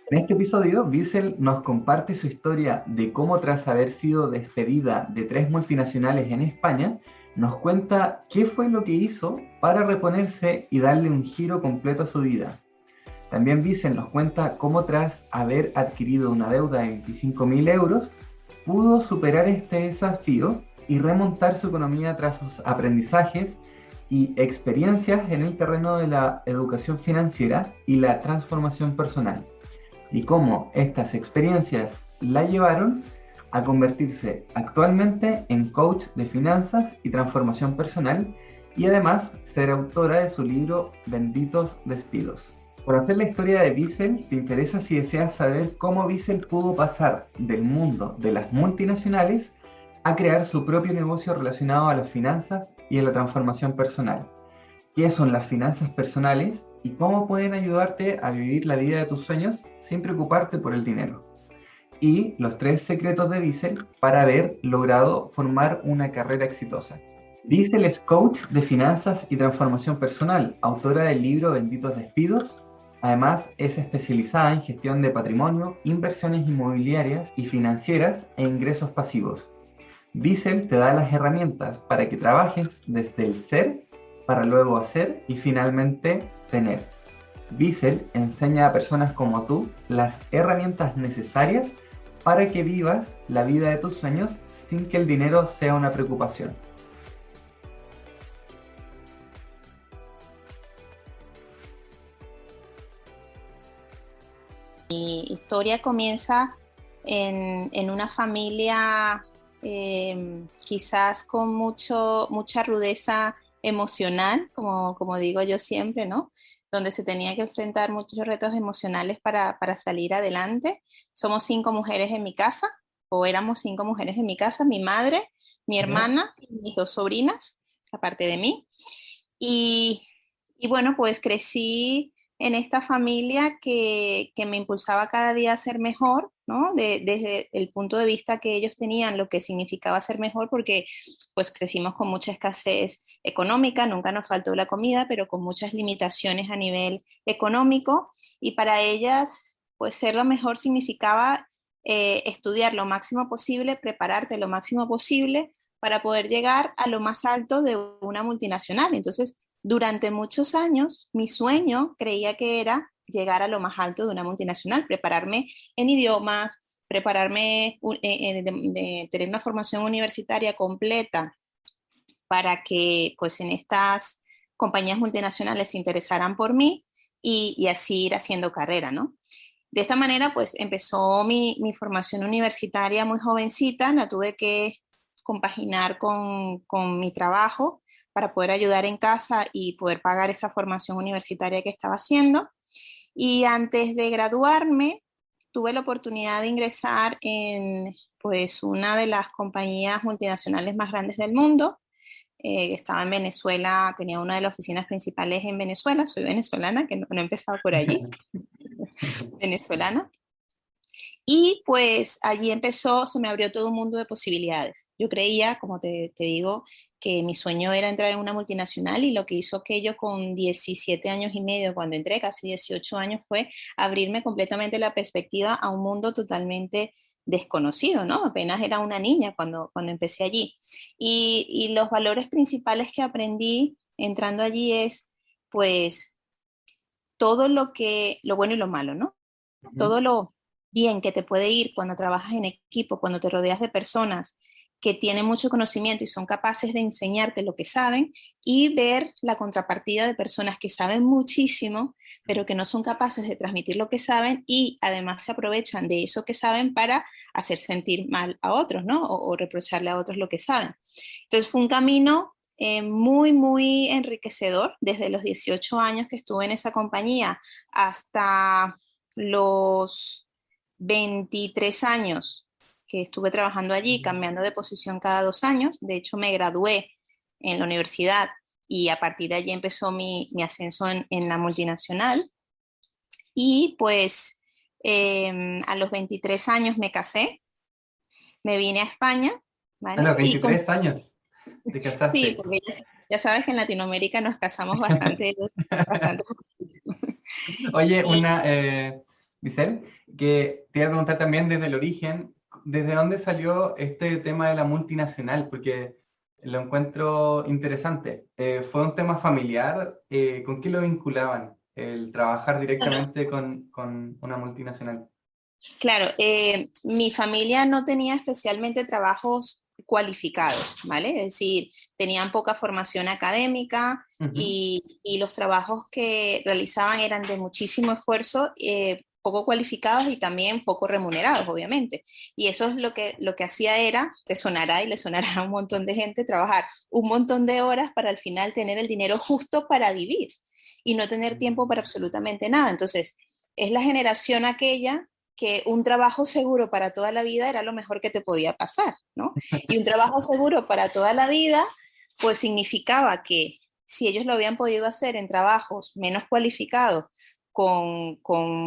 En este episodio, Bissell nos comparte su historia de cómo tras haber sido despedida de tres multinacionales en España, nos cuenta qué fue lo que hizo para reponerse y darle un giro completo a su vida. También Bissell nos cuenta cómo tras haber adquirido una deuda de 25.000 euros, pudo superar este desafío y remontar su economía tras sus aprendizajes y experiencias en el terreno de la educación financiera y la transformación personal, y cómo estas experiencias la llevaron a convertirse actualmente en coach de finanzas y transformación personal y además ser autora de su libro Benditos Despidos. Conocer la historia de Bissell te interesa si deseas saber cómo Bissell pudo pasar del mundo de las multinacionales a crear su propio negocio relacionado a las finanzas y a la transformación personal. ¿Qué son las finanzas personales y cómo pueden ayudarte a vivir la vida de tus sueños sin preocuparte por el dinero? Y los tres secretos de Bissell para haber logrado formar una carrera exitosa. Bissell es coach de finanzas y transformación personal, autora del libro Benditos Despidos. Además, es especializada en gestión de patrimonio, inversiones inmobiliarias y financieras e ingresos pasivos. Bissell te da las herramientas para que trabajes desde el ser para luego hacer y finalmente tener. Bissell enseña a personas como tú las herramientas necesarias para que vivas la vida de tus sueños sin que el dinero sea una preocupación. Mi historia comienza en una familia quizás con mucha rudeza emocional, como digo yo siempre, ¿no? Donde se tenía que enfrentar muchos retos emocionales para salir adelante. Somos 5 mujeres en mi casa, o éramos 5 mujeres en mi casa, mi madre, mi ¿Ya? hermana y mis 2 sobrinas, aparte de mí. Y, y bueno, pues crecí en esta familia que me impulsaba cada día a ser mejor, ¿no? Desde el punto de vista que ellos tenían, lo que significaba ser mejor, porque pues crecimos con mucha escasez económica, nunca nos faltó la comida, pero con muchas limitaciones a nivel económico, y para ellas, pues ser lo mejor significaba estudiar lo máximo posible, prepararte lo máximo posible para poder llegar a lo más alto de una multinacional. Entonces, durante muchos años, mi sueño creía que era llegar a lo más alto de una multinacional, prepararme en idiomas, prepararme, tener una formación universitaria completa para que pues en estas compañías multinacionales se interesaran por mí y así ir haciendo carrera, ¿no? De esta manera pues empezó mi formación universitaria muy jovencita, la tuve que compaginar con mi trabajo para poder ayudar en casa y poder pagar esa formación universitaria que estaba haciendo. Y antes de graduarme, tuve la oportunidad de ingresar en pues una de las compañías multinacionales más grandes del mundo. Estaba en Venezuela, tenía una de las oficinas principales en Venezuela, soy venezolana, que no he empezado por allí, venezolana. Y pues allí empezó, se me abrió todo un mundo de posibilidades. Yo creía, como te digo, que mi sueño era entrar en una multinacional, y lo que hizo aquello con 17 años y medio, cuando entré, casi 18 años, fue abrirme completamente la perspectiva a un mundo totalmente desconocido, ¿no? Apenas era una niña cuando empecé allí. Y los valores principales que aprendí entrando allí es, pues, lo bueno y lo malo, ¿no? Ujú. Todo lo bien que te puede ir cuando trabajas en equipo, cuando te rodeas de personas que tienen mucho conocimiento y son capaces de enseñarte lo que saben, y ver la contrapartida de personas que saben muchísimo, pero que no son capaces de transmitir lo que saben y además se aprovechan de eso que saben para hacer sentir mal a otros, ¿no? O reprocharle a otros lo que saben. Entonces fue un camino muy enriquecedor desde los 18 años que estuve en esa compañía hasta los 23 años que estuve trabajando allí, cambiando de posición cada 2 años. De hecho, me gradué en la universidad y a partir de allí empezó mi ascenso en la multinacional. Y pues a los 23 años me casé, me vine a España, A los ¿vale? 23 años te Sí, casaste. porque ya sabes que en Latinoamérica nos casamos bastante. Oye, Y Vicente, que te iba a preguntar también desde el origen, ¿desde dónde salió este tema de la multinacional? Porque lo encuentro interesante. ¿Fue un tema familiar? ¿Con qué lo vinculaban el trabajar Bueno, directamente con una multinacional? claro, mi familia no tenía especialmente trabajos cualificados, ¿vale? Es decir, tenían poca formación académica Ujú. y los trabajos que realizaban eran de muchísimo esfuerzo, poco cualificados y también poco remunerados, obviamente. Y eso es lo que hacía era, te sonará y le sonará a un montón de gente, trabajar un montón de horas para al final tener el dinero justo para vivir y no tener tiempo para absolutamente nada. Entonces, es la generación aquella que un trabajo seguro para toda la vida era lo mejor que te podía pasar, ¿no? Y un trabajo seguro para toda la vida, pues significaba que si ellos lo habían podido hacer en trabajos menos cualificados, con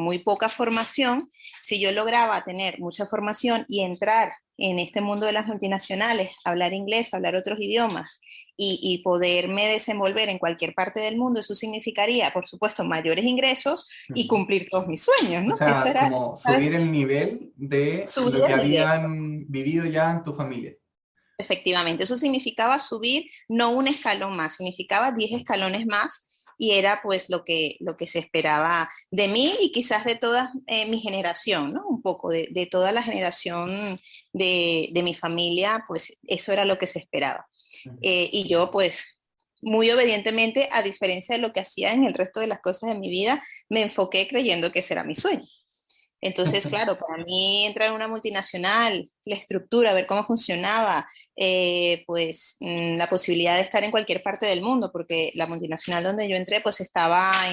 muy poca formación, si yo lograba tener mucha formación y entrar en este mundo de las multinacionales, hablar inglés, hablar otros idiomas y poderme desenvolver en cualquier parte del mundo, eso significaría, por supuesto, mayores ingresos y Ujú. cumplir todos mis sueños, O ¿no? Eso sea, era, como subir ¿sabes? el nivel de lo Subir que el nivel. habían vivido ya en tu familia. Efectivamente, eso significaba subir no un escalón más, significaba 10 escalones más y era pues lo que se esperaba de mí y quizás de toda mi generación, ¿no? Un poco de toda la generación de mi familia, pues eso era lo que se esperaba. Ujú. Y yo pues muy obedientemente, a diferencia de lo que hacía en el resto de las cosas de mi vida, me enfoqué creyendo que ese era mi sueño. Entonces, claro, para mí entrar en una multinacional, la estructura, ver cómo funcionaba, pues la posibilidad de estar en cualquier parte del mundo, porque la multinacional donde yo entré, pues estaba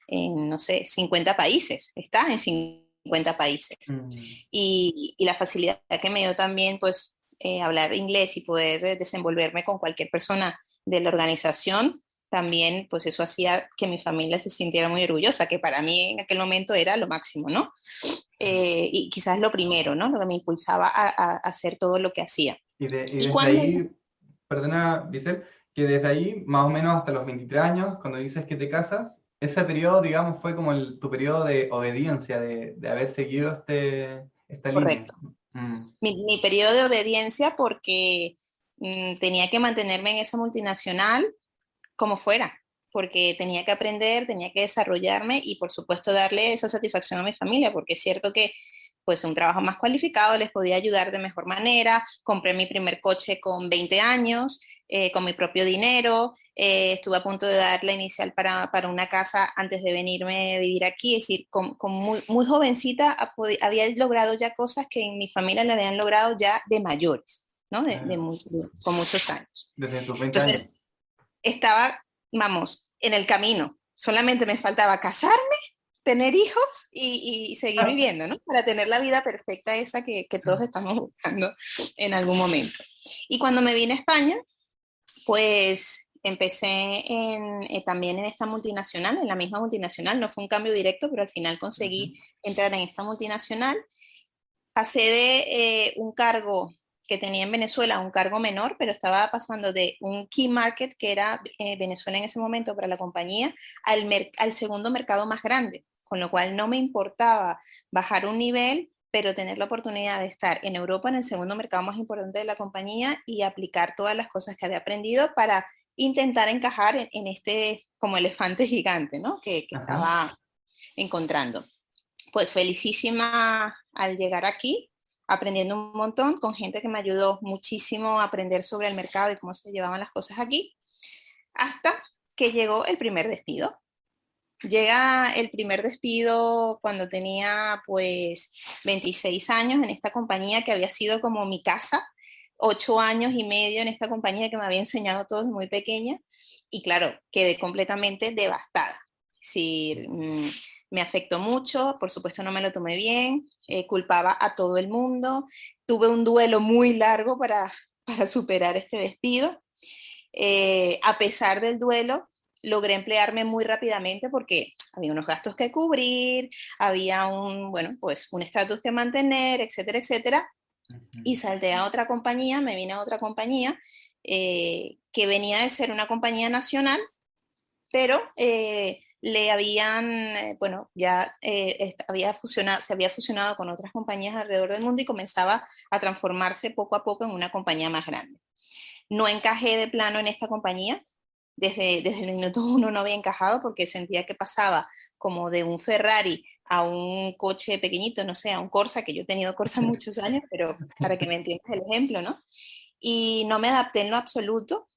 no sé, 50 países, está en 50 países. Mm. Y la facilidad que me dio también, pues, hablar inglés y poder desenvolverme con cualquier persona de la organización, también, pues eso hacía que mi familia se sintiera muy orgullosa, que para mí en aquel momento era lo máximo, ¿no? Y quizás lo primero, ¿no? Lo que me impulsaba a hacer todo lo que hacía. Y Y desde cuando, ahí, perdona, Vicente, que desde ahí, más o menos hasta los 23 años, cuando dices que te casas, ese periodo, digamos, fue como tu periodo de obediencia, de haber seguido esta línea. correcto, Mm. mi periodo de obediencia porque tenía que mantenerme en esa multinacional como fuera, porque tenía que aprender, tenía que desarrollarme y por supuesto darle esa satisfacción a mi familia, porque es cierto que pues un trabajo más cualificado les podía ayudar de mejor manera. Compré mi primer coche con 20 años, con mi propio dinero. Estuve a punto de dar la inicial para una casa antes de venirme a vivir aquí. Es decir, con muy, muy jovencita había logrado ya cosas que en mi familia le habían logrado ya de mayores, ¿no? Claro. Con muchos años. Desde tus 20 años. Entonces, estaba, vamos, en el camino. Solamente me faltaba casarme, tener hijos y seguir viviendo, ¿no? Para tener la vida perfecta esa que todos estamos buscando en algún momento. Y cuando me vine a España, pues empecé también en esta multinacional, en la misma multinacional. No fue un cambio directo, pero al final Ujú. conseguí entrar en esta multinacional. Pasé de un cargo que tenía en Venezuela a un cargo menor, pero estaba pasando de un key market, que era Venezuela en ese momento para la compañía, al segundo mercado más grande, con lo cual no me importaba bajar un nivel, pero tener la oportunidad de estar en Europa, en el segundo mercado más importante de la compañía, y aplicar todas las cosas que había aprendido para intentar encajar en este como elefante gigante, ¿no? Que Ajá. estaba encontrando. Pues felicísima al llegar aquí, aprendiendo un montón con gente que me ayudó muchísimo a aprender sobre el mercado y cómo se llevaban las cosas aquí, hasta que llegó el primer despido. Llega el primer despido cuando tenía pues 26 años en esta compañía que había sido como mi casa, 8 años y medio en esta compañía que me había enseñado todo desde muy pequeña y claro, quedé completamente devastada. Es decir, me afectó mucho, por supuesto no me lo tomé bien, culpaba a todo el mundo, tuve un duelo muy largo para superar este despido. A pesar del duelo, logré emplearme muy rápidamente porque había unos gastos que cubrir, había bueno, pues un estatus que mantener, etcétera, etcétera. Ujú. Y salté a otra compañía, me vine a otra compañía que venía de ser una compañía nacional, pero le habían, bueno, ya se había fusionado con otras compañías alrededor del mundo y comenzaba a transformarse poco a poco en una compañía más grande. No encajé de plano en esta compañía. Desde el minuto uno no había encajado porque sentía que pasaba como de un Ferrari a un coche pequeñito, no sé, a un Corsa, que yo he tenido Corsa muchos años, pero para que me entiendas el ejemplo, ¿no? Y no me adapté en lo absoluto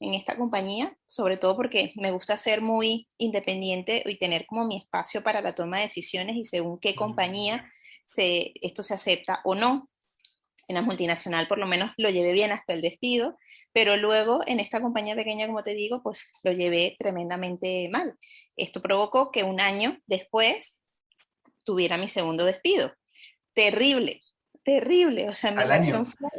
en esta compañía, sobre todo porque me gusta ser muy independiente y tener como mi espacio para la toma de decisiones y según qué compañía esto se acepta o no. En la multinacional por lo menos lo llevé bien hasta el despido, pero luego en esta compañía pequeña, como te digo, pues lo llevé tremendamente mal. Esto provocó que un año después tuviera mi segundo despido. Terrible, terrible. O sea, mi al reacción año. fue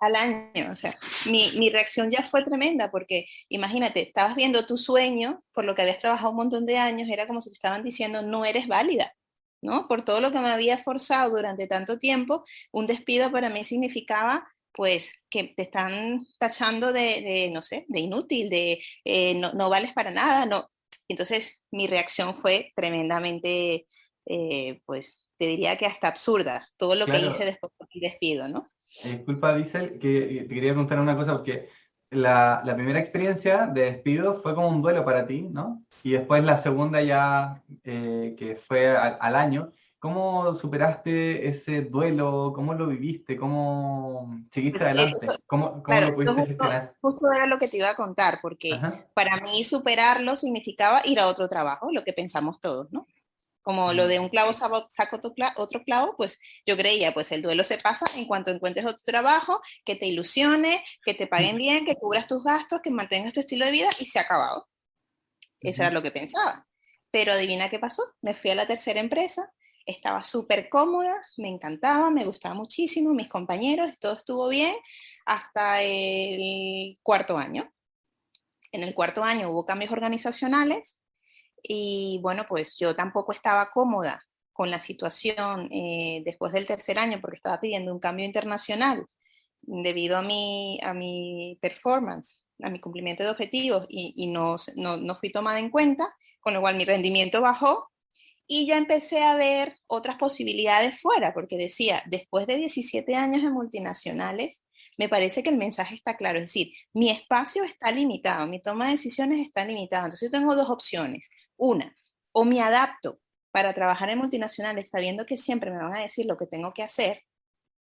al año. O sea, mi reacción ya fue tremenda porque imagínate, estabas viendo tu sueño por lo que habías trabajado un montón de años, era como si te estaban diciendo no eres válida, ¿no? Por todo lo que me había forzado durante tanto tiempo, un despido para mí significaba pues que te están tachando no sé, de inútil, de no, no vales para nada, no. Entonces mi reacción fue tremendamente, pues te diría que hasta absurda, todo lo que hice Claro, después del despido, ¿no? disculpa, Diesel, que te quería preguntar una cosa, porque la primera experiencia de despido fue como un duelo para ti, ¿no? Y después la segunda ya, que fue al año. ¿Cómo superaste ese duelo? ¿Cómo lo viviste? ¿Cómo seguiste Pues adelante? ¿Cómo claro, lo esto pudiste justo, gestionar? justo era lo que te iba a contar, porque Ajá. para mí superarlo significaba ir a otro trabajo, lo que pensamos todos, ¿no? Como lo de Mm. un clavo saca otro clavo, pues yo creía, pues el duelo se pasa en cuanto encuentres otro trabajo, que te ilusione, que te paguen bien, que cubras tus gastos, que mantengas tu estilo de vida y se ha acabado. Eso era Ujú. lo que pensaba. Pero adivina qué pasó. Me fui a la tercera empresa, estaba súper cómoda, me encantaba, me gustaba muchísimo, mis compañeros, todo estuvo bien hasta el cuarto año. En el cuarto año hubo cambios organizacionales y bueno, pues yo tampoco estaba cómoda con la situación después del tercer año porque estaba pidiendo un cambio internacional debido a mi performance, a mi cumplimiento de objetivos y no fui tomada en cuenta, con lo cual mi rendimiento bajó y ya empecé a ver otras posibilidades fuera, porque decía, después de 17 años en multinacionales, me parece que el mensaje está claro, es decir, mi espacio está limitado, mi toma de decisiones está limitada. Entonces yo tengo dos opciones. Una, o me adapto para trabajar en multinacionales sabiendo que siempre me van a decir lo que tengo que hacer,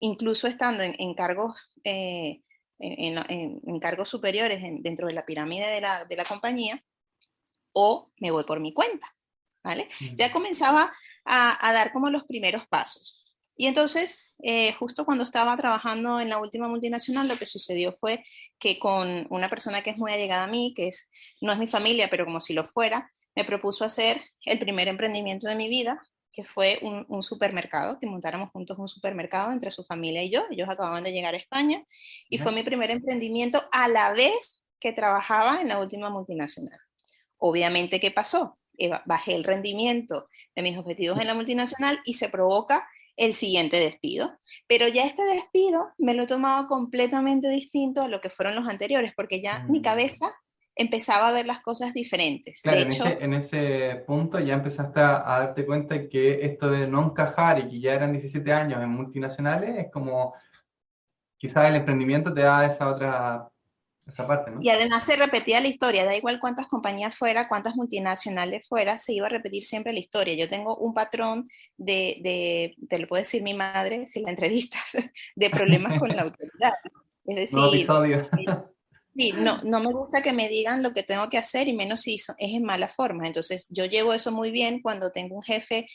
incluso estando en cargos, en cargos superiores dentro de la pirámide de la compañía, o me voy por mi cuenta, ¿vale? Ya Mm. comenzaba a dar como los primeros pasos. Y entonces, justo cuando estaba trabajando en la última multinacional, lo que sucedió fue que con una persona que es muy allegada a mí, no es mi familia, pero como si lo fuera, me propuso hacer el primer emprendimiento de mi vida, que fue un supermercado, que montáramos juntos un supermercado entre su familia y yo. Ellos acababan de llegar a España y fue ¿Ya? mi primer emprendimiento a la vez que trabajaba en la última multinacional. Obviamente, ¿qué pasó? Bajé el rendimiento de mis objetivos en la multinacional y se provoca el siguiente despido. Pero ya este despido me lo he tomado completamente distinto a lo que fueron los anteriores, porque ya mi Mm. cabeza empezaba a ver las cosas diferentes. De Claro, hecho, en ese punto ya empezaste a darte cuenta que esto de no encajar y que ya eran 17 años en multinacionales es como quizás el emprendimiento te da esa parte, ¿no? y además se repetía la historia, da igual cuántas compañías fuera, cuántas multinacionales fuera, se iba a repetir siempre la historia. Yo tengo un patrón te lo puede decir mi madre si la entrevistas, de problemas con la autoridad. Es Nuevo decir, episodio. sí, no, no me gusta que me digan lo que tengo que hacer y menos si es en mala forma. Entonces, yo llevo eso muy bien cuando tengo un jefe,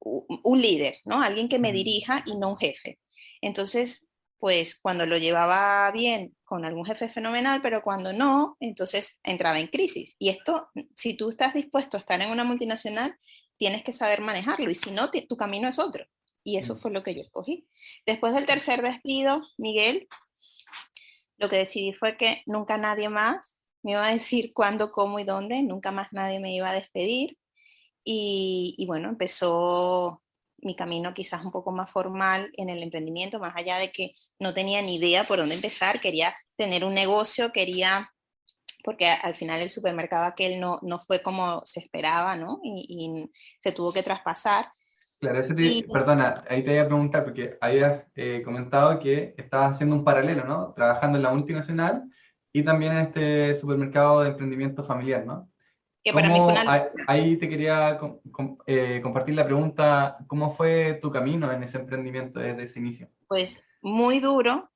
un líder, ¿no? Alguien que me Mm. dirija y no un jefe. Entonces, pues cuando lo llevaba bien con algún jefe fenomenal, pero cuando no, entonces entraba en crisis. Y esto, si tú estás dispuesto a estar en una multinacional, tienes que saber manejarlo y si no, tu camino es otro. Y eso Mm. fue lo que yo escogí. Después del tercer despido, Miguel, lo que decidí fue que nunca nadie más me iba a decir cuándo, cómo y dónde, nunca más nadie me iba a despedir. Y bueno, empezó mi camino quizás un poco más formal en el emprendimiento, más allá de que no tenía ni idea por dónde empezar, quería tener un negocio, quería porque al final el supermercado aquel no fue como se esperaba, ¿no? Y se tuvo que traspasar. Claro, Y perdona, ahí te iba a preguntar, porque habías comentado que estabas haciendo un paralelo, ¿no? Trabajando en la multinacional y también en este supermercado de emprendimiento familiar, ¿no? que para mí fue una Ahí te quería compartir la pregunta, ¿cómo fue tu camino en ese emprendimiento desde ese inicio? pues muy duro,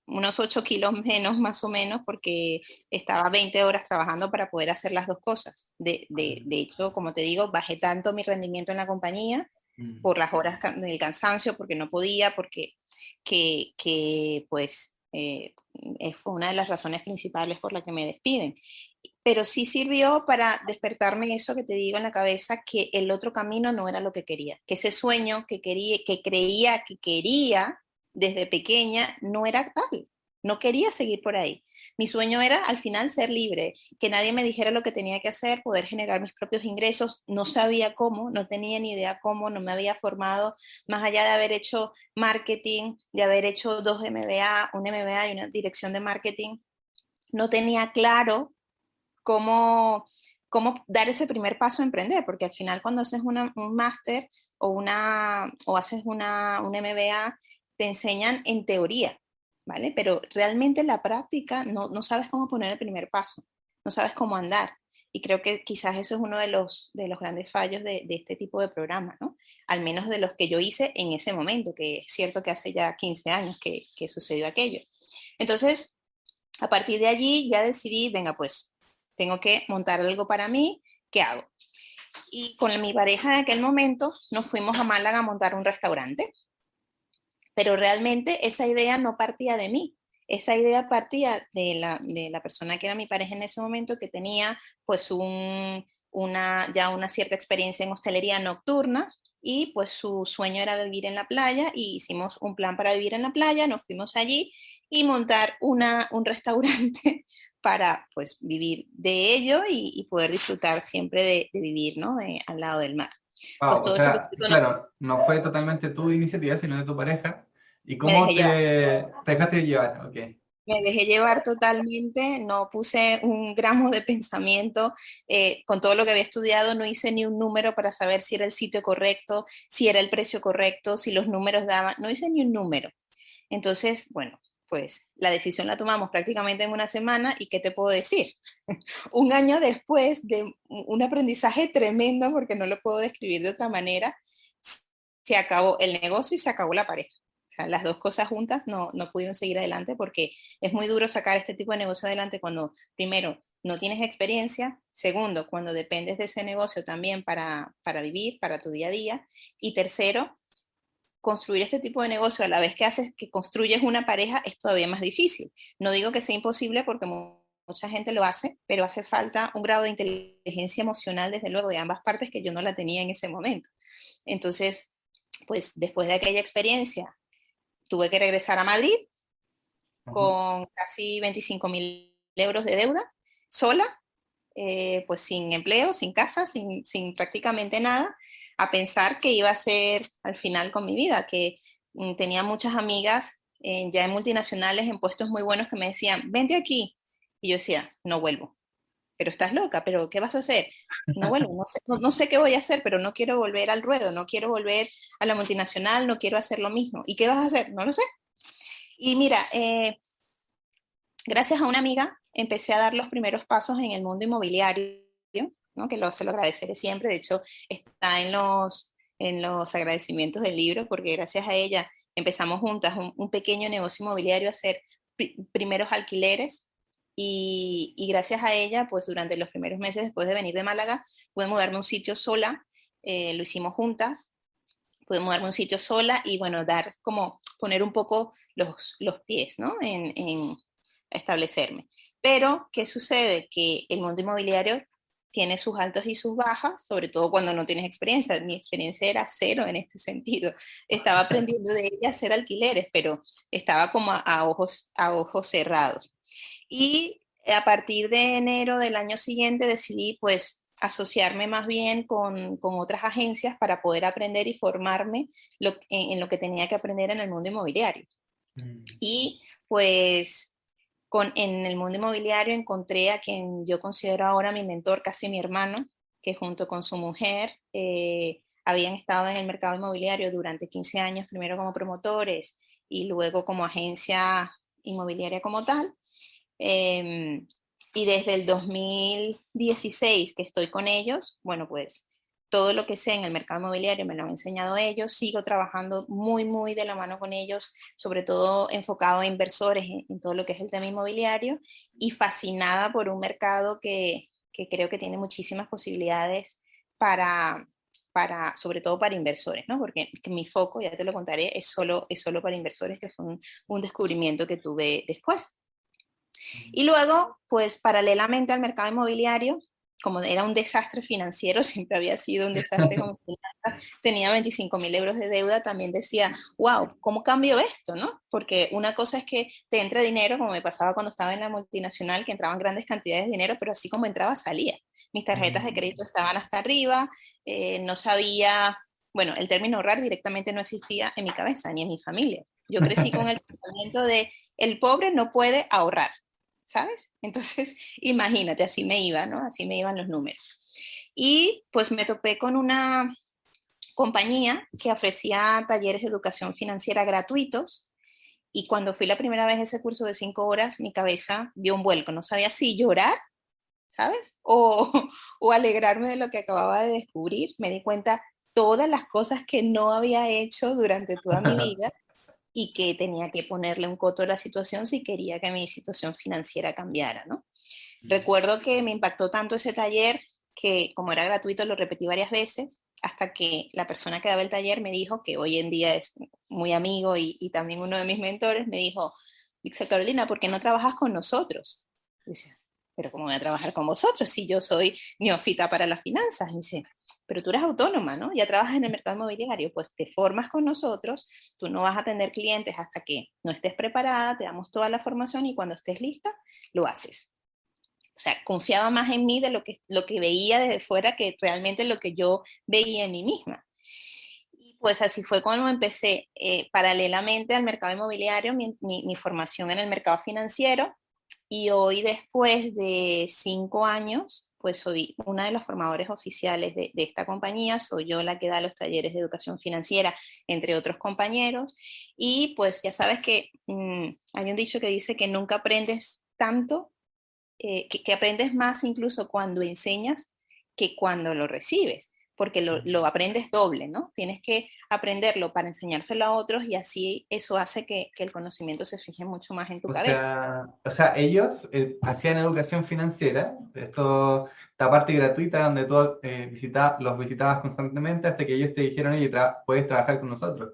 unos 8 kilos menos más o menos, porque estaba 20 horas trabajando para poder hacer las dos cosas. De hecho, como te digo, bajé tanto mi rendimiento en la compañía Mm. por las horas del cansancio, porque no podía, porque pues fue una de las razones principales por la que me despiden. Pero sí sirvió para despertarme eso que te digo en la cabeza, que el otro camino no era lo que quería, que ese sueño que quería, que creía que quería desde pequeña no era tal. No quería seguir por ahí. Mi sueño era al final ser libre, que nadie me dijera lo que tenía que hacer, poder generar mis propios ingresos. No sabía cómo, no tenía ni idea cómo, no me había formado, más allá de haber hecho marketing, de haber hecho 2 MBA, un MBA y una dirección de marketing. No tenía claro cómo dar ese primer paso a emprender, porque al final cuando haces un máster o haces un MBA, te enseñan en teoría, ¿vale? Pero realmente en la práctica no sabes cómo poner el primer paso, no sabes cómo andar. Y creo que quizás eso es uno de los grandes fallos de este tipo de programas, ¿no? Al menos de los que yo hice en ese momento, que es cierto que hace ya 15 años que sucedió aquello. Entonces, a partir de allí ya decidí, venga, pues tengo que montar algo para mí, ¿qué hago? Y con mi pareja de aquel momento nos fuimos a Málaga a montar un restaurante, pero realmente esa idea no partía de mí. Esa idea partía de la persona que era mi pareja en ese momento, que tenía pues ya una cierta experiencia en hostelería nocturna y pues su sueño era vivir en la playa y hicimos un plan para vivir en la playa, nos fuimos allí y montar un restaurante para pues vivir de ello y poder disfrutar siempre de vivir, ¿no? Al lado del mar. Pues Wow, o todo esto que sea, estoy con claro, no fue totalmente tu iniciativa, sino de tu pareja. ¿Y me cómo dejé llevar. te dejaste llevar? Ok. Me dejé llevar totalmente, no puse un gramo de pensamiento, con todo lo que había estudiado no hice ni un número para saber si era el sitio correcto, si era el precio correcto, si los números daban, no hice ni un número. Entonces, bueno, pues la decisión la tomamos prácticamente en una semana y ¿qué te puedo decir? Un año después de un aprendizaje tremendo, porque no lo puedo describir de otra manera, se acabó el negocio y se acabó la pareja. O sea, las dos cosas juntas no pudieron seguir adelante porque es muy duro sacar este tipo de negocio adelante cuando, primero, no tienes experiencia, segundo, cuando dependes de ese negocio también para vivir, para tu día a día, y tercero, construir este tipo de negocio a la vez que construyes una pareja es todavía más difícil. No digo que sea imposible porque mucha gente lo hace, pero hace falta un grado de inteligencia emocional, desde luego, de ambas partes que yo no la tenía en ese momento. Entonces, pues después de aquella experiencia, tuve que regresar a Madrid Ujú. con casi 25.000 euros de deuda, sola, pues sin empleo, sin casa, sin prácticamente nada, a pensar que iba a ser al final con mi vida, que tenía muchas amigas ya en multinacionales, en puestos muy buenos, que me decían, vente aquí. Y yo decía, no vuelvo. Pero estás loca, pero ¿qué vas a hacer? No vuelvo, no sé qué voy a hacer, pero no quiero volver al ruedo, no quiero volver a la multinacional, no quiero hacer lo mismo. ¿Y qué vas a hacer? No lo sé. Y mira, gracias a una amiga empecé a dar los primeros pasos en el mundo inmobiliario, ¿no? Se lo agradeceré siempre, de hecho está en los agradecimientos del libro, porque gracias a ella empezamos juntas un pequeño negocio inmobiliario a hacer primeros alquileres y gracias a ella, pues durante los primeros meses después de venir de Málaga, pude mudarme a un sitio sola, lo hicimos juntas, pude mudarme a un sitio sola y bueno, poner un poco los pies, ¿no? En establecerme. Pero, ¿qué sucede? Que el mundo inmobiliario tiene sus altos y sus bajas, sobre todo cuando no tienes experiencia. Mi experiencia era cero en este sentido. Estaba aprendiendo de ella a hacer alquileres, pero estaba como a ojos cerrados. Y a partir de enero del año siguiente decidí pues asociarme más bien con otras agencias para poder aprender y formarme en lo que tenía que aprender en el mundo inmobiliario. Mm. Y pues En el mundo inmobiliario encontré a quien yo considero ahora mi mentor, casi mi hermano, que junto con su mujer habían estado en el mercado inmobiliario durante 15 años, primero como promotores y luego como agencia inmobiliaria como tal. Y desde el 2016 que estoy con ellos, bueno, pues todo lo que sé en el mercado inmobiliario me lo han enseñado ellos, sigo trabajando muy, muy de la mano con ellos, sobre todo enfocado a inversores en todo lo que es el tema inmobiliario y fascinada por un mercado que creo que tiene muchísimas posibilidades sobre todo para inversores, ¿no? Porque mi foco, ya te lo contaré, es solo para inversores, que fue un descubrimiento que tuve después. Y luego, pues paralelamente al mercado inmobiliario, como era un desastre financiero, siempre había sido un desastre como tenía 25.000 euros de deuda, también decía, wow, ¿cómo cambio esto? ¿No? Porque una cosa es que te entre dinero, como me pasaba cuando estaba en la multinacional, que entraban grandes cantidades de dinero, pero así como entraba, salía. Mis tarjetas de crédito estaban hasta arriba, no sabía, bueno, el término ahorrar directamente no existía en mi cabeza, ni en mi familia. Yo crecí con el pensamiento de, el pobre no puede ahorrar. ¿Sabes? Entonces, imagínate, así me iba, ¿no? Así me iban los números. Y pues me topé con una compañía que ofrecía talleres de educación financiera gratuitos y cuando fui la primera vez a ese curso de 5 horas, mi cabeza dio un vuelco. No sabía si llorar, ¿sabes? O alegrarme de lo que acababa de descubrir. Me di cuenta todas las cosas que no había hecho durante toda mi vida y que tenía que ponerle un coto a la situación si quería que mi situación financiera cambiara, ¿no? Recuerdo que me impactó tanto ese taller que como era gratuito lo repetí varias veces hasta que la persona que daba el taller me dijo, que hoy en día es muy amigo y también uno de mis mentores, me dijo, dice Carolina, ¿por qué no trabajas con nosotros? Y dice, pero ¿cómo voy a trabajar con vosotros si yo soy neófita para las finanzas? Y dice, pero tú eres autónoma, ¿no? Ya trabajas en el mercado inmobiliario, pues te formas con nosotros, tú no vas a atender clientes hasta que no estés preparada, te damos toda la formación y cuando estés lista, lo haces. O sea, confiaba más en mí de lo que veía desde fuera que realmente lo que yo veía en mí misma. Y pues así fue como empecé paralelamente al mercado inmobiliario, mi formación en el mercado financiero. Y hoy, después de 5 años, pues soy una de las formadoras oficiales de esta compañía. Soy yo la que da los talleres de educación financiera, entre otros compañeros. Y pues ya sabes que hay un dicho que dice que nunca aprendes tanto, que aprendes más incluso cuando enseñas que cuando lo recibes, porque lo aprendes doble, ¿no? Tienes que aprenderlo para enseñárselo a otros y así eso hace que el conocimiento se fije mucho más en tu cabeza. O sea, ellos hacían educación financiera, esta parte gratuita donde tú los visitabas constantemente hasta que ellos te dijeron, oye, puedes trabajar con nosotros.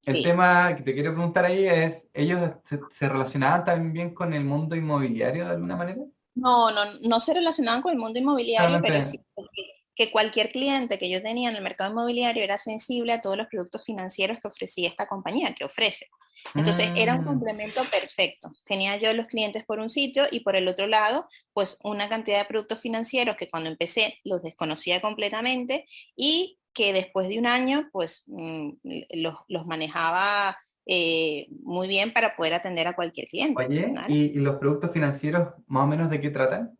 El Sí. tema que te quiero preguntar ahí es, ¿ellos se relacionaban también con el mundo inmobiliario de alguna manera? No se relacionaban con el mundo inmobiliario, pero Solamente. sí que cualquier cliente que yo tenía en el mercado inmobiliario era sensible a todos los productos financieros que ofrecía esta compañía, que ofrece. Entonces era un Mm, complemento perfecto. Tenía yo los clientes por un sitio y por el otro lado, pues una cantidad de productos financieros que cuando empecé los desconocía completamente y que después de un año, pues los manejaba muy bien para poder atender a cualquier cliente, oye, ¿vale? ¿y los productos financieros más o menos de qué tratan?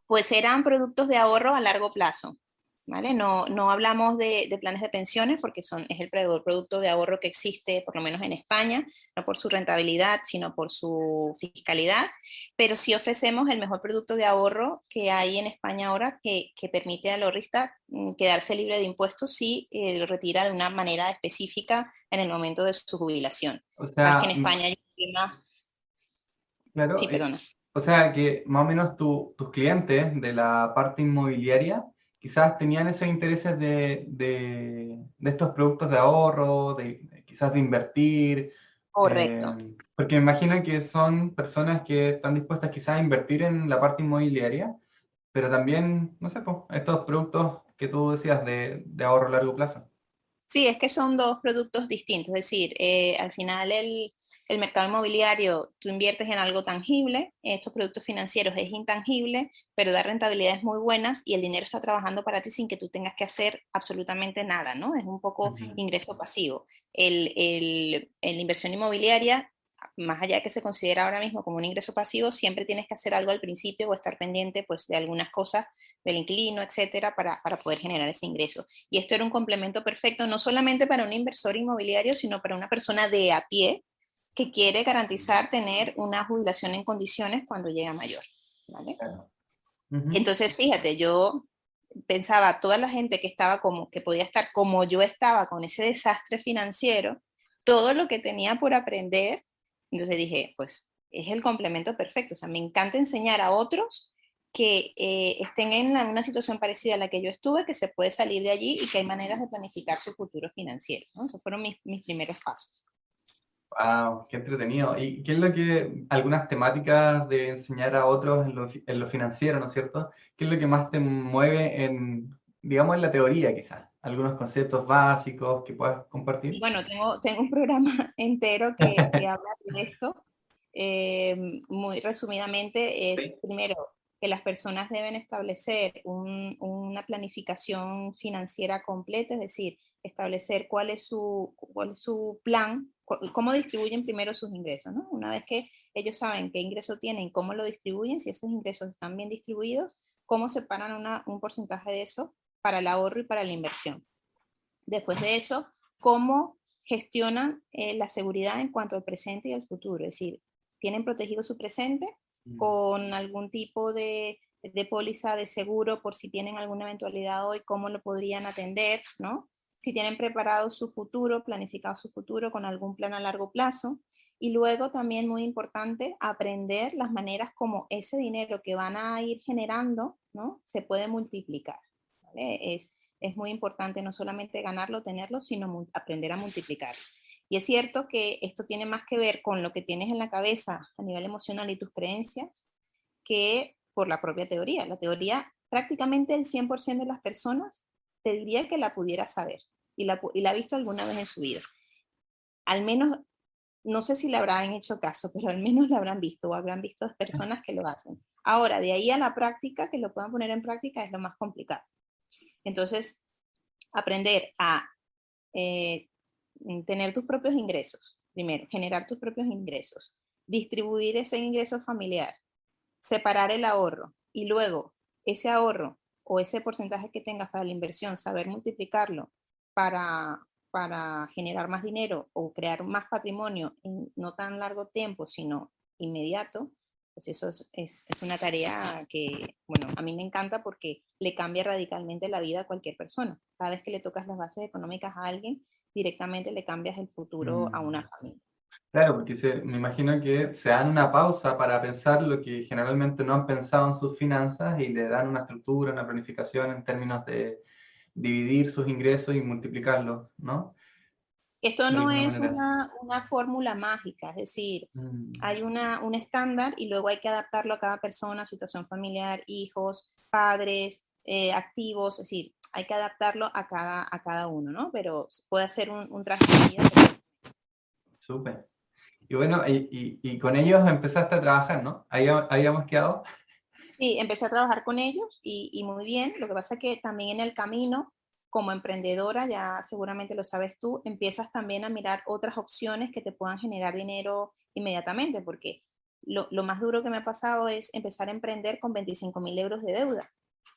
Pues eran productos de ahorro a largo plazo, ¿vale? No hablamos de planes de pensiones porque es el peor producto de ahorro que existe, por lo menos en España, no por su rentabilidad, sino por su fiscalidad, pero sí ofrecemos el mejor producto de ahorro que hay en España ahora que permite al ahorrista quedarse libre de impuestos si lo retira de una manera específica en el momento de su jubilación. O Sabes que sea, en España hay un tema... claro, Sí, perdona. o sea que más o menos tus clientes de la parte inmobiliaria quizás tenían esos intereses de estos productos de ahorro, quizás de invertir, Correcto. porque me imagino que son personas que están dispuestas quizás a invertir en la parte inmobiliaria, pero también, no sé, pues, estos productos que tú decías de ahorro a largo plazo. Sí, es que son dos productos distintos, es decir, al final el mercado inmobiliario, tú inviertes en algo tangible, estos productos financieros es intangible, pero da rentabilidades muy buenas y el dinero está trabajando para ti sin que tú tengas que hacer absolutamente nada, ¿no? Es un poco Ujú. ingreso pasivo. La inversión inmobiliaria más allá de que se considera ahora mismo como un ingreso pasivo, siempre tienes que hacer algo al principio o estar pendiente pues de algunas cosas del inquilino, etcétera, para poder generar ese ingreso. Y esto era un complemento perfecto, no solamente para un inversor inmobiliario, sino para una persona de a pie que quiere garantizar tener una jubilación en condiciones cuando llega mayor, ¿vale? Claro. Ujú. Entonces, fíjate, yo pensaba, toda la gente que estaba como, que podía estar como yo estaba con ese desastre financiero, todo lo que tenía por aprender, entonces dije, pues es el complemento perfecto. O sea, me encanta enseñar a otros que estén en una situación parecida a la que yo estuve, que se puede salir de allí y que hay maneras de planificar su futuro financiero, ¿no? Esos fueron mis primeros pasos. Wow, qué entretenido. ¿Y qué es lo que, algunas temáticas de enseñar a otros en lo financiero, ¿no es cierto? ¿Qué es lo que más te mueve en, digamos, en la teoría quizás? ¿Algunos conceptos básicos que puedas Y compartir? bueno, tengo un programa entero que habla de esto. Muy resumidamente es, Sí. primero, que las personas deben establecer una planificación financiera completa, es decir, establecer cuál es su plan, cómo distribuyen primero sus ingresos, ¿no? Una vez que ellos saben qué ingreso tienen, cómo lo distribuyen, si esos ingresos están bien distribuidos, cómo separan un porcentaje de eso para el ahorro y para la inversión. Después de eso, cómo gestionan la seguridad en cuanto al presente y al futuro. Es decir, tienen protegido su presente Mm. con algún tipo de póliza de seguro por si tienen alguna eventualidad hoy, cómo lo podrían atender, ¿no? Si tienen preparado su futuro, planificado su futuro con algún plan a largo plazo. Y luego también muy importante, aprender las maneras como ese dinero que van a ir generando, ¿no? Se puede multiplicar, ¿vale? Es muy importante no solamente ganarlo, tenerlo, sino aprender a multiplicar. Y es cierto que esto tiene más que ver con lo que tienes en la cabeza a nivel emocional y tus creencias que por la propia teoría. La teoría, prácticamente el 100% de las personas te diría que la pudiera saber y la ha visto alguna vez en su vida. Al menos, no sé si le habrán hecho caso, pero al menos la habrán visto o habrán visto personas que lo hacen. Ahora, de ahí a la práctica, que lo puedan poner en práctica, es lo más complicado. Entonces, aprender a eh, tener tus propios ingresos, primero, generar tus propios ingresos, distribuir ese ingreso familiar, separar el ahorro y luego ese ahorro o ese porcentaje que tengas para la inversión, saber multiplicarlo para generar más dinero o crear más patrimonio en no tan largo tiempo, sino inmediato, pues eso es una tarea que, bueno, a mí me encanta porque le cambia radicalmente la vida a cualquier persona. Cada vez que le tocas las bases económicas a alguien, directamente le cambias el futuro a Mm. una familia. Claro, porque me imagino que se dan una pausa para pensar lo que generalmente no han pensado en sus finanzas y le dan una estructura, una planificación en términos de dividir sus ingresos y multiplicarlos, ¿no? Esto De no alguna es manera. una fórmula mágica, es decir, Mm. hay un estándar y luego hay que adaptarlo a cada persona, situación familiar, hijos, padres, activos, es decir, hay que adaptarlo a cada uno, ¿no? Pero puede ser un traje de vida. Súper. Y bueno, y con ellos empezaste a trabajar, ¿no? Ahí habíamos quedado. Sí, empecé a trabajar con ellos y muy bien. Lo que pasa es que también en el camino, como emprendedora, ya seguramente lo sabes tú, empiezas también a mirar otras opciones que te puedan generar dinero inmediatamente, porque lo más duro que me ha pasado es empezar a emprender con 25.000 euros de deuda,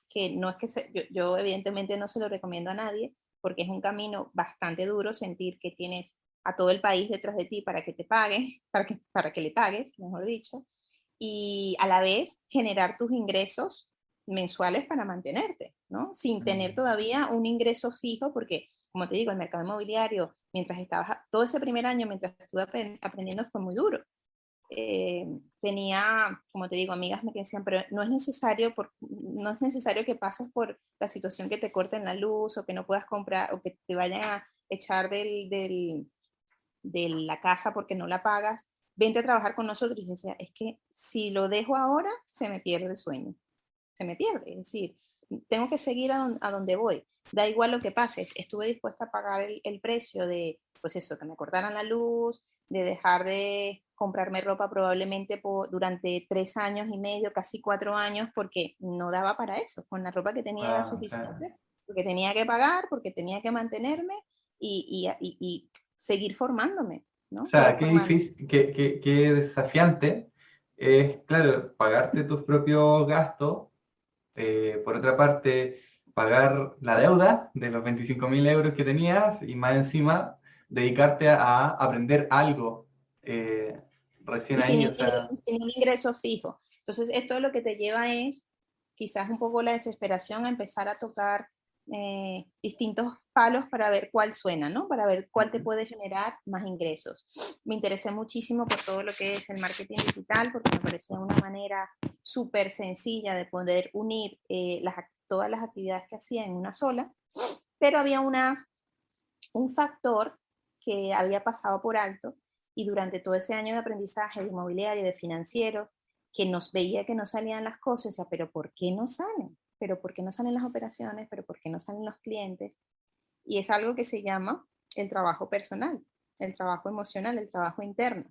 que no es que yo evidentemente no se lo recomiendo a nadie, porque es un camino bastante duro sentir que tienes a todo el país detrás de ti para que te pague, para que le pagues, mejor dicho, y a la vez generar tus ingresos mensuales para mantenerte, ¿no? Sin tener Mm. todavía un ingreso fijo, porque, como te digo, el mercado inmobiliario, mientras estabas, todo ese primer año, mientras estuve aprendiendo, fue muy duro. Tenía, como te digo, amigas me decían, pero no es necesario que pases por la situación que te corten la luz o que no puedas comprar o que te vayan a echar de la casa porque no la pagas, vente a trabajar con nosotros. Y yo decía, es que si lo dejo ahora, se me pierde el sueño, se me pierde. Es decir, tengo que seguir a donde voy. Da igual lo que pase, estuve dispuesta a pagar el precio de, pues eso, que me cortaran la luz, de dejar de comprarme ropa probablemente durante 3 años y medio, casi 4 años, porque no daba para eso. Con la ropa que tenía era Wow, claro. suficiente, porque tenía que pagar, porque tenía que mantenerme y seguir formándome. O ¿no? sea, Poder qué formar. difícil, qué desafiante es, claro, pagarte tus propios gastos, por otra parte, pagar la deuda de los 25.000 euros que tenías y más encima dedicarte a aprender algo recién Y sin, ahí, o sea, sin un ingreso fijo. Entonces, esto lo que te lleva es quizás un poco la desesperación a empezar a tocar distintos palos para ver cuál suena, ¿no? Para ver cuál te ujú, puede generar más ingresos. Me interesé muchísimo por todo lo que es el marketing digital, porque me parecía una manera súper sencilla de poder unir todas las actividades que hacía en una sola, pero había un factor que había pasado por alto y durante todo ese año de aprendizaje de inmobiliario, de financiero, que nos veía que no salían las cosas, decía, pero ¿por qué no salen? ¿Pero por qué no salen las operaciones? ¿Pero por qué no salen los clientes? Y es algo que se llama el trabajo personal, el trabajo emocional, el trabajo interno.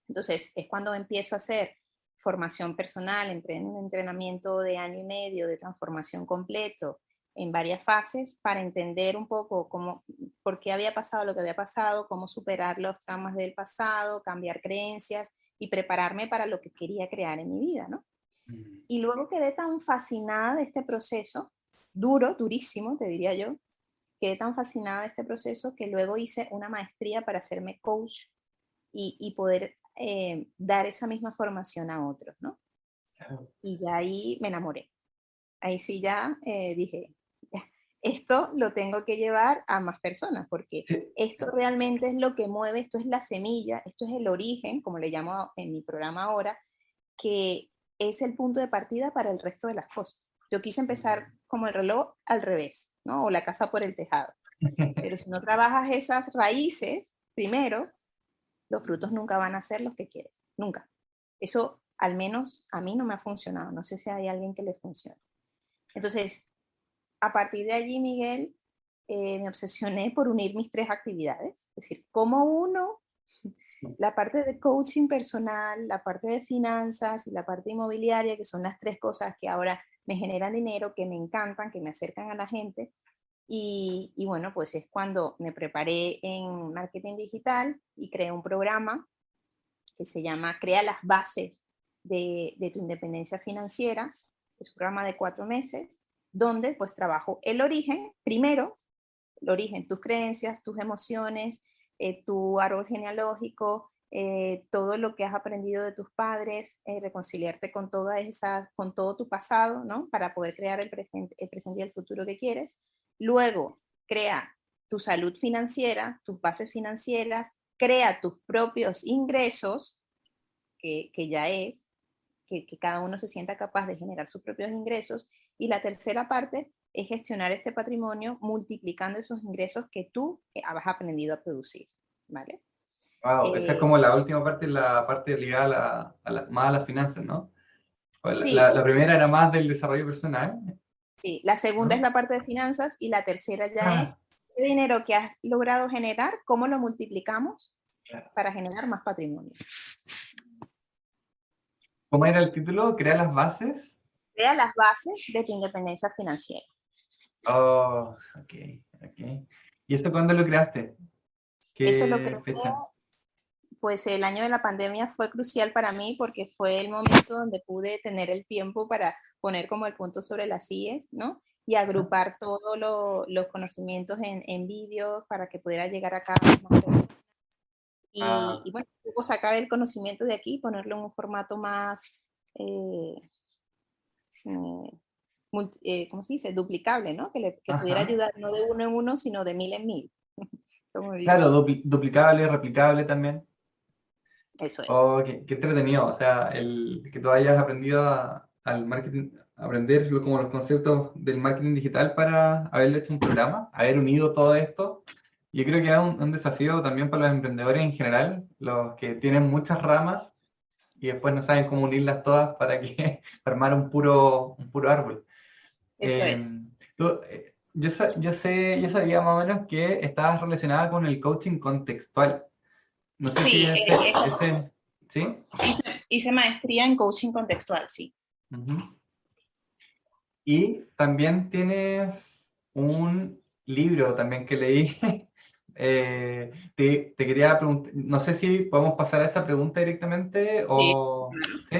Entonces, es cuando empiezo a hacer formación personal, entré en un entrenamiento de año y medio de transformación completo en varias fases para entender un poco cómo, por qué había pasado lo que había pasado, cómo superar los traumas del pasado, cambiar creencias y prepararme para lo que quería crear en mi vida, ¿no? mm, Y luego quedé tan fascinada de este proceso, duro, durísimo, te diría yo, quedé tan fascinada de este proceso que luego hice una maestría para hacerme coach y poder dar esa misma formación a otros, ¿no? claro. Y ya ahí me enamoré. Ahí sí ya dije, ya, esto lo tengo que llevar a más personas, porque Sí, esto realmente es lo que mueve, esto es la semilla, esto es el origen, como le llamo en mi programa ahora, que es el punto de partida para el resto de las cosas. Yo quise empezar mm. como el reloj al revés, ¿no? O la casa por el tejado. Pero si no trabajas esas raíces primero, los frutos nunca van a ser los que quieres, nunca. Eso al menos a mí no me ha funcionado, no sé si hay alguien que le funcione. Entonces, a partir de allí, Miguel, me obsesioné por unir mis tres actividades, es decir, cómo uno, la parte de coaching personal, la parte de finanzas y la parte inmobiliaria, que son las tres cosas que ahora me generan dinero, que me encantan, que me acercan a la gente. Y bueno, pues es cuando me preparé en marketing digital y creé un programa que se llama Crea las bases de tu independencia financiera. Es un programa de 4 meses donde pues trabajo el origen, primero, el origen, tus creencias, tus emociones, tu árbol genealógico, todo lo que has aprendido de tus padres, reconciliarte con toda esa, con todo tu pasado, ¿no? Para poder crear el presente y el futuro que quieres. Luego, crea tu salud financiera, tus bases financieras, crea tus propios ingresos, que ya es, que cada uno se sienta capaz de generar sus propios ingresos. Y la tercera parte es gestionar este patrimonio multiplicando esos ingresos que tú has aprendido a producir, ¿vale? Wow, esa es Eh, como la última parte, la parte ligada más a las finanzas, ¿no? O sí, la primera era más del desarrollo personal, sí, la segunda es ¿no? la parte de finanzas y la tercera ya Ah, es ese dinero que has logrado generar, ¿cómo lo multiplicamos claro. para generar más patrimonio? ¿Cómo era el título? ¿Crea las bases? Crea las bases de tu independencia financiera. Oh, ok, ok. ¿Y eso cuándo lo creaste? Eso lo ¿Qué creo. fecha? Pues el año de la pandemia fue crucial para mí porque fue el momento donde pude tener el tiempo para poner como el punto sobre las IES, ¿no? Y Ajá. agrupar todos los conocimientos en vídeos para que pudiera llegar a cada vez más personas. Y Ah, bueno, luego sacar el conocimiento de aquí y ponerlo en un formato más, eh, ¿cómo se dice? Duplicable, ¿no? Que pudiera ajá. ayudar no de uno en uno, sino de mil en mil, como digo Claro, yo. duplicable, replicable también. Eso es. Oh, qué entretenido. O sea, que tú hayas aprendido al marketing, aprender como los conceptos del marketing digital para haberle hecho un programa, haber unido todo esto. Yo creo que es un desafío también para los emprendedores en general, los que tienen muchas ramas y después no saben cómo unirlas todas para que para armar un puro árbol. Eso es. Yo sabía más o menos que estabas relacionada con el coaching contextual. No sé si Sí, ¿sí? hice maestría en coaching contextual, sí. Ujú. Y también tienes un libro también que leí te quería preguntar, no sé si podemos pasar a esa pregunta directamente Sí. o, ¿sí?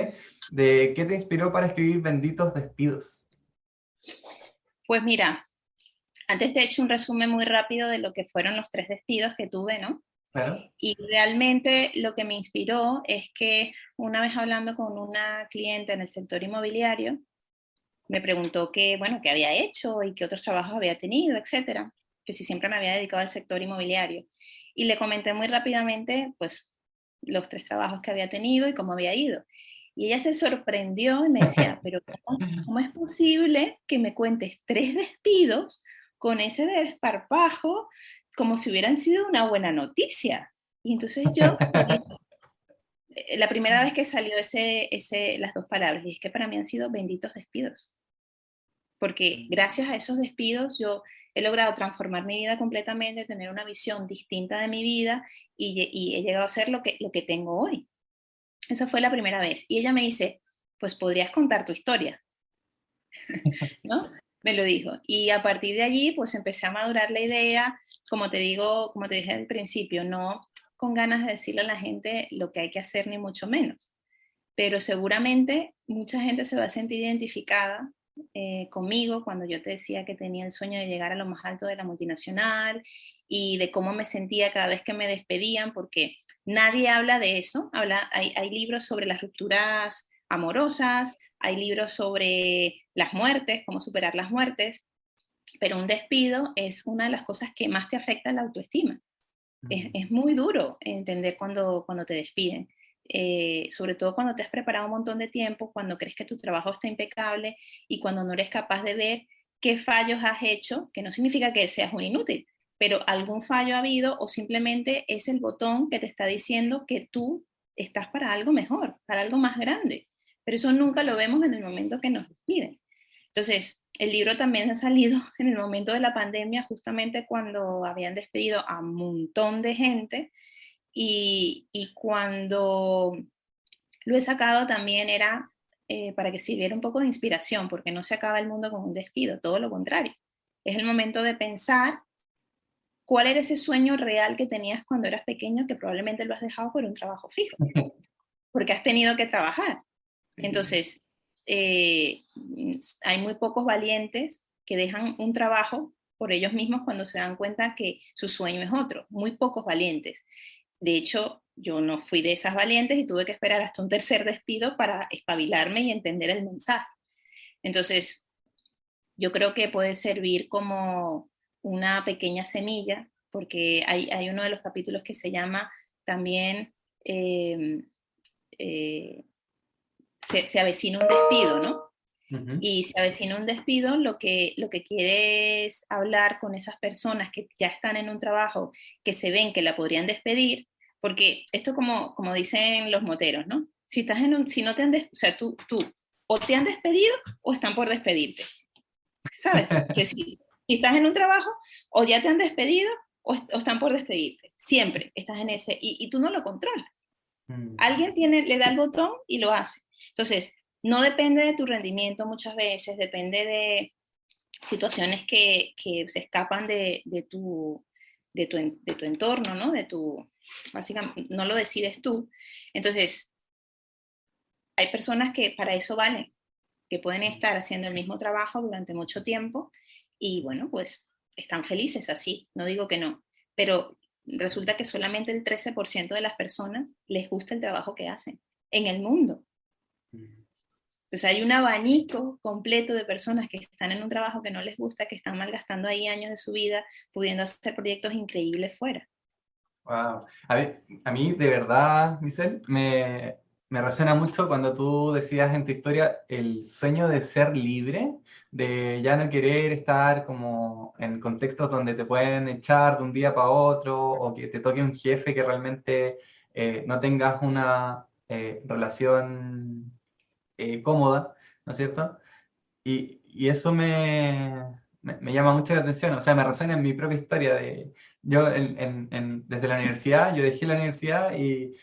¿De qué te inspiró para escribir Benditos Despidos? Pues mira, antes te he hecho un resumen muy rápido de lo que fueron los 3 despidos que tuve, ¿no? Claro. Y realmente lo que me inspiró es que una vez hablando con una cliente en el sector inmobiliario, me preguntó qué, bueno, qué había hecho y qué otros trabajos había tenido, etcétera, que si siempre me había dedicado al sector inmobiliario. Y le comenté muy rápidamente, pues, los 3 trabajos que había tenido y cómo había ido. Y ella se sorprendió y me decía, pero ¿cómo es posible que me cuentes 3 despidos con ese desparpajo como si hubieran sido una buena noticia? Y entonces yo le dije, la primera vez que salió las 2 palabras, y es que para mí han sido benditos despidos, porque gracias a esos despidos yo he logrado transformar mi vida completamente, tener una visión distinta de mi vida y he llegado a ser lo que tengo hoy. Esa fue la primera vez. Y ella me dice, pues podrías contar tu historia, ¿no? Me lo dijo. Y a partir de allí, pues empecé a madurar la idea, como te digo, como te dije al principio, no con ganas de decirle a la gente lo que hay que hacer, ni mucho menos. Pero seguramente mucha gente se va a sentir identificada conmigo cuando yo te decía que tenía el sueño de llegar a lo más alto de la multinacional y de cómo me sentía cada vez que me despedían, porque nadie habla de eso. Hay libros sobre las rupturas amorosas, hay libros sobre las muertes, cómo superar las muertes, pero un despido es una de las cosas que más te afecta la autoestima. Es muy duro entender cuando te despiden. Sobre todo cuando te has preparado un montón de tiempo, cuando crees que tu trabajo está impecable y cuando no eres capaz de ver qué fallos has hecho, que no significa que seas un inútil, pero algún fallo ha habido o simplemente es el botón que te está diciendo que tú estás para algo mejor, para algo más grande. Pero eso nunca lo vemos en el momento que nos despiden. Entonces, el libro también ha salido en el momento de la pandemia, justamente cuando habían despedido a un montón de gente y cuando lo he sacado también era para que sirviera un poco de inspiración, porque no se acaba el mundo con un despido, todo lo contrario. Es el momento de pensar cuál era ese sueño real que tenías cuando eras pequeño, que probablemente lo has dejado por un trabajo fijo, porque has tenido que trabajar. Entonces, eh, hay muy pocos valientes que dejan un trabajo por ellos mismos cuando se dan cuenta que su sueño es otro. Muy pocos valientes. De hecho, yo no fui de esas valientes y tuve que esperar hasta un tercer despido para espabilarme y entender el mensaje. Entonces, yo creo que puede servir como una pequeña semilla, porque hay uno de los capítulos que se llama también eh, eh, se avecina un despido, ¿no? Ujú. Y se avecina un despido, lo que quiere es hablar con esas personas que ya están en un trabajo, que se ven que la podrían despedir, porque esto como dicen los moteros, ¿no? Si estás si no te han o sea, tú o te han despedido o están por despedirte, ¿sabes? Que si estás en un trabajo o ya te han despedido o están por despedirte, siempre estás en ese y tú no lo controlas. Mm. Alguien le da el botón y lo hace. Entonces, no depende de tu rendimiento muchas veces, depende de situaciones que se escapan de tu entorno, ¿no? Básicamente, no lo decides tú. Entonces, hay personas que para eso valen, que pueden estar haciendo el mismo trabajo durante mucho tiempo y bueno, pues están felices así, no digo que no, pero resulta que solamente el 13% de las personas les gusta el trabajo que hacen en el mundo. Entonces hay un abanico completo de personas que están en un trabajo que no les gusta, que están malgastando ahí años de su vida, pudiendo hacer proyectos increíbles fuera. Wow. A ver, a mí de verdad, Michelle, me resuena mucho cuando tú decías en tu historia el sueño de ser libre, de ya no querer estar como en contextos donde te pueden echar de un día para otro o que te toque un jefe que realmente no tengas una relación cómoda, ¿no es cierto? Y eso me llama mucho la atención, o sea, me resuena en mi propia historia. Yo desde la universidad, yo dejé la universidad y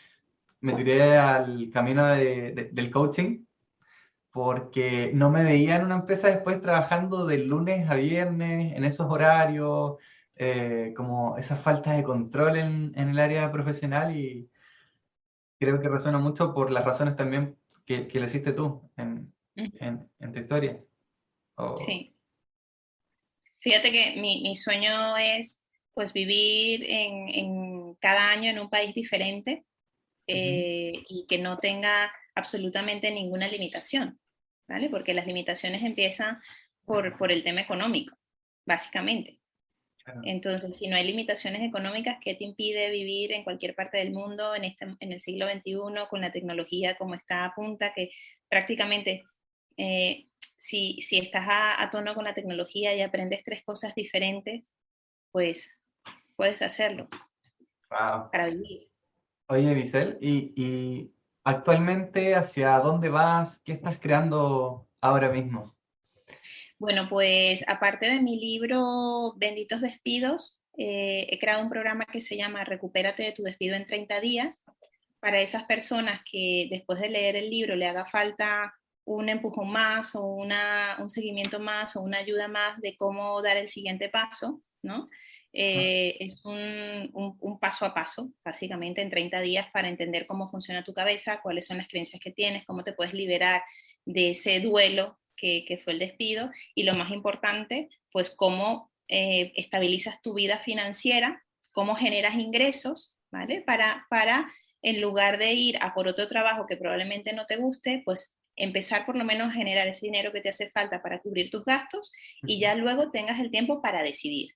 me tiré al camino del coaching porque no me veía en una empresa después trabajando de lunes a viernes en esos horarios. como esa falta de control en el área profesional y creo que resuena mucho por las razones también que lo hiciste tú Ujú. en tu historia. O- Sí. Fíjate que mi sueño es pues vivir en cada año en un país diferente, Ujú, y que no tenga absolutamente ninguna limitación, ¿vale? Porque las limitaciones empiezan por el tema económico, básicamente. claro. Entonces, si no hay limitaciones económicas, ¿qué te impide vivir en cualquier parte del mundo en el siglo XXI con la tecnología como está a punta, que prácticamente eh, si estás a tono con la tecnología y aprendes tres cosas diferentes, pues puedes hacerlo Wow. para vivir. Oye, Vicel, y actualmente hacia dónde vas? ¿Qué estás creando ahora mismo? Bueno, pues aparte de mi libro Benditos Despidos, he creado un programa que se llama Recupérate de tu despido en 30 días para esas personas que después de leer el libro le haga falta un empujón más o un seguimiento más o una ayuda más de cómo dar el siguiente paso, ¿no? Ah, Es un paso a paso, básicamente en 30 días para entender cómo funciona tu cabeza, cuáles son las creencias que tienes, cómo te puedes liberar de ese duelo que fue el despido y lo más importante, pues cómo estabilizas tu vida financiera, cómo generas ingresos, ¿vale? Para en lugar de ir a por otro trabajo que probablemente no te guste, pues empezar por lo menos a generar ese dinero que te hace falta para cubrir tus gastos y ujú. ya luego tengas el tiempo para decidir,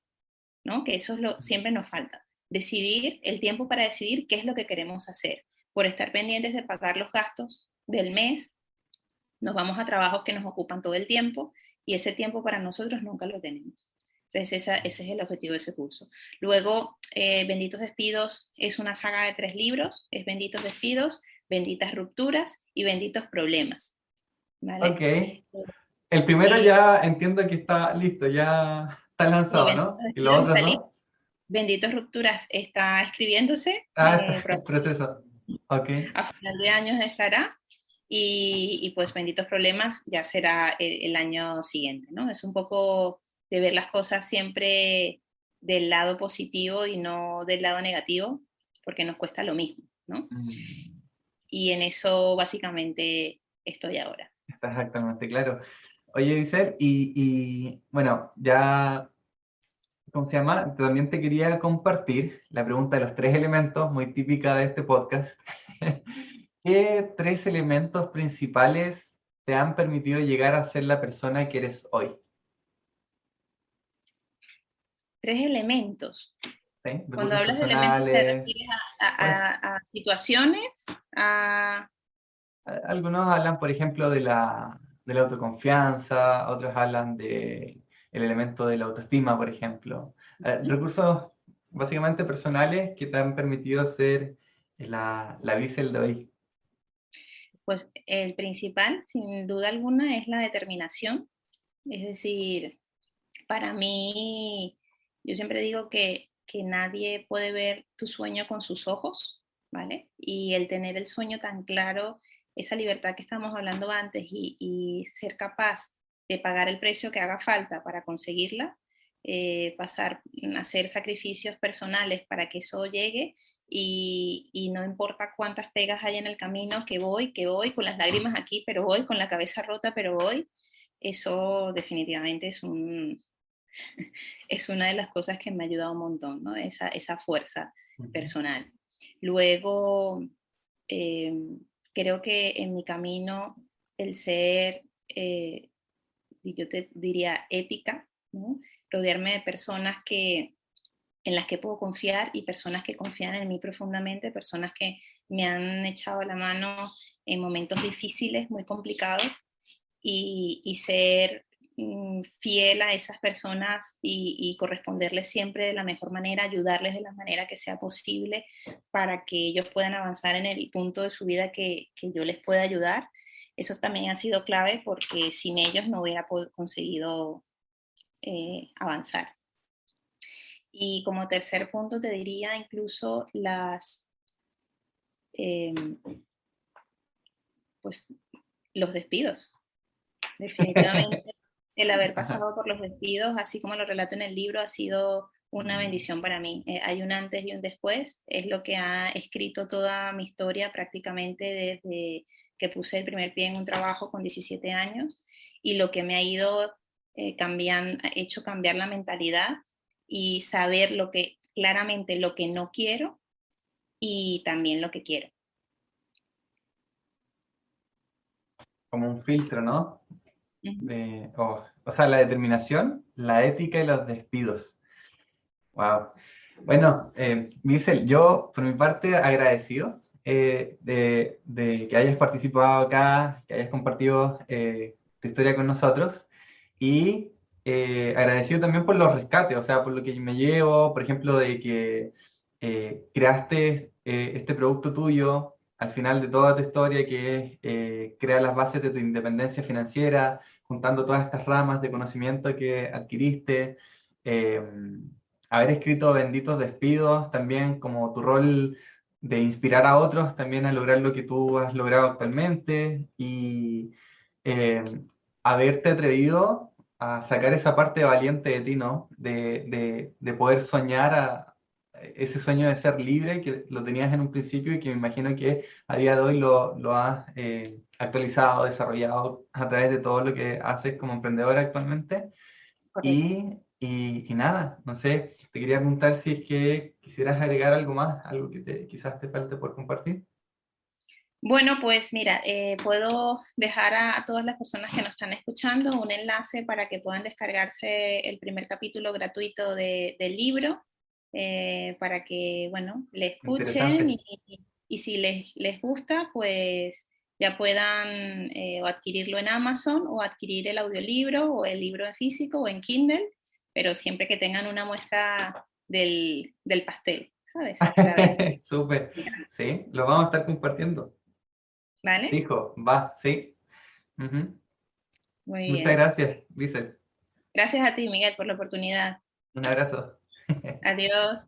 ¿no? Que eso es siempre nos falta. Decidir, el tiempo para decidir qué es lo que queremos hacer. Por estar pendientes de pagar los gastos del mes, nos vamos a trabajos que nos ocupan todo el tiempo y ese tiempo para nosotros nunca lo tenemos. Entonces, ese es el objetivo de ese curso. Luego, Benditos Despidos es una saga de 3 libros, es Benditos Despidos, Benditas Rupturas y Benditos Problemas, Ok. ¿vale? El primero Y ya entiendo que está listo, ya está sí, lanzado, Benditos ¿no? ¿Y los Despidos otros está dos? listo, Benditos Rupturas está escribiéndose, Ah, está en proceso. Ok. a final de año estará, y pues Benditos Problemas ya será el año siguiente, ¿no? Es un poco de ver las cosas siempre del lado positivo y no del lado negativo, porque nos cuesta lo mismo, ¿no? Mm, Y en eso básicamente estoy ahora. está exactamente claro. Oye, Vicel, bueno, ya, ¿cómo se llama? También te quería compartir la pregunta de los tres elementos, muy típica de este podcast. ¿Qué tres elementos principales te han permitido llegar a ser la persona que eres hoy? Tres elementos. ¿Sí? Cuando Recursos hablas de elementos te personales, refieres pues a situaciones, a... algunos hablan, por ejemplo, de la autoconfianza, otros hablan de el elemento de la autoestima, por ejemplo. Recursos básicamente personales que te han permitido ser la Bicel de hoy. Pues el principal, sin duda alguna, es la determinación. Es decir, para mí, yo siempre digo que nadie puede ver tu sueño con sus ojos, ¿vale? Y el tener el sueño tan claro, esa libertad que estamos hablando antes y ser capaz de pagar el precio que haga falta para conseguirla, pasar, hacer sacrificios personales para que eso llegue y no importa cuántas pegas hay en el camino, que voy, con las lágrimas aquí, pero voy, con la cabeza rota, pero voy, eso definitivamente es una de las cosas que me ha ayudado un montón, ¿no? Esa fuerza Ujú. personal. Luego, eh, creo que en mi camino el ser, y yo te diría ética, ¿no? Rodearme de personas en las que puedo confiar y personas que confían en mí profundamente, personas que me han echado la mano en momentos difíciles, muy complicados, y ser fiel a esas personas y corresponderles siempre de la mejor manera, ayudarles de la manera que sea posible para que ellos puedan avanzar en el punto de su vida que yo les pueda ayudar. Eso también ha sido clave porque sin ellos no hubiera conseguido avanzar. Y como tercer punto te diría incluso eh, pues, los despidos. Definitivamente el haber pasado por los despidos, así como lo relato en el libro, ha sido una bendición para mí. Hay un antes y un después, es lo que ha escrito toda mi historia prácticamente desde que puse el primer pie en un trabajo con 17 años y lo que me ha ido hecho cambiar la mentalidad y saber lo que claramente lo que no quiero y también lo que quiero. Como un filtro, ¿no? Uh -huh. O sea, la determinación, la ética y los despidos. Wow. Bueno, Giselle, yo por mi parte agradecido de que hayas participado acá, que hayas compartido tu historia con nosotros y agradecido también por los rescates, o sea, por lo que me llevo, por ejemplo, de que creaste este producto tuyo al final de toda tu historia, que es crear las bases de tu independencia financiera, juntando todas estas ramas de conocimiento que adquiriste. eh, Haber escrito Benditos Despidos, también como tu rol de inspirar a otros también a lograr lo que tú has logrado actualmente y eh, haberte atrevido a sacar esa parte valiente de ti, ¿no? De poder soñar ese sueño de ser libre que lo tenías en un principio y que me imagino que a día de hoy lo has actualizado, desarrollado a través de todo lo que haces como emprendedora actualmente. Correcto. Y nada, no sé, te quería preguntar si es que quisieras agregar algo más, algo que quizás te falte por compartir. Bueno, pues mira, puedo dejar a todas las personas que nos están escuchando un enlace para que puedan descargarse el primer capítulo gratuito del libro, para que, bueno, le escuchen Interesante. y si les gusta, pues ya puedan o adquirirlo en Amazon o adquirir el audiolibro o el libro en físico o en Kindle, pero siempre que tengan una muestra del pastel, ¿sabes? Para ver si... Súper, sí, lo vamos a estar compartiendo. ¿Vale? Fijo, va, sí. Ujú. Muy Muchas bien. gracias, dice. Gracias a ti, Miguel, por la oportunidad. Un abrazo. Adiós.